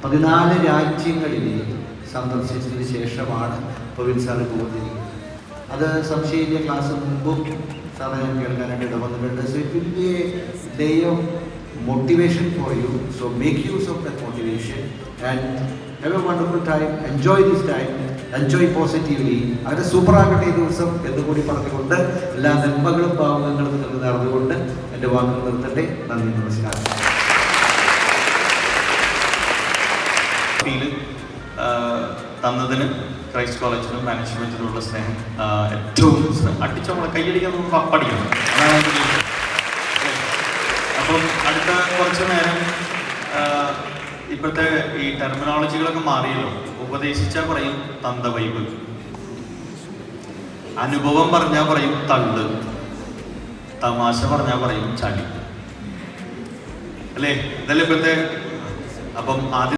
14 രാജ്യങ്ങളിൽ സന്ദർശിച്ചതിന് ശേഷമാണ് പ്രവീൺ സാറ് പോകുന്നിരിക്കുന്നത്. അത് സംശയിച്ച ക്ലാസ് മുമ്പും സാറെ ഞാൻ കേൾക്കാനായിട്ട് ഇടവന്നിട്ടുണ്ട്. So it will be a day of motivation for you, so make use of that motivation and have a wonderful time. Enjoy this time, enjoy positively. അങ്ങനെ super ആകട്ടെ ഈ ദിവസം എന്ന് കൂടി പറഞ്ഞുകൊണ്ട് എല്ലാ നന്മകളും ഭാവങ്ങളും നിങ്ങൾക്ക് നേർന്നുകൊണ്ട് എൻ്റെ വാക്കുകൾ നിർത്തട്ടെ. നന്ദി, നമസ്കാരം. തന്നതിന് ക്രൈസ്റ്റ് കോളേജിനും മാനേജ്മെന്റിനുള്ള സ്നേഹം ഏറ്റവും അടിച്ചോളെ കൈയടിക്കാൻ പഠിക്കണം. അപ്പം അടുത്ത കുറച്ച് നേരം ഇപ്പോഴത്തെ ഈ ടെർമിനോളജികളൊക്കെ മാറിയല്ലോ. ഉപദേശിച്ചാൽ പറയും തന്ത വൈബ്, അനുഭവം പറഞ്ഞാൽ പറയും തള്ള്, തമാശ പറഞ്ഞാൽ പറയും ചളി, അല്ലേ? ഇതല്ലേ ഇപ്പോഴത്തെ. അപ്പം ആദ്യം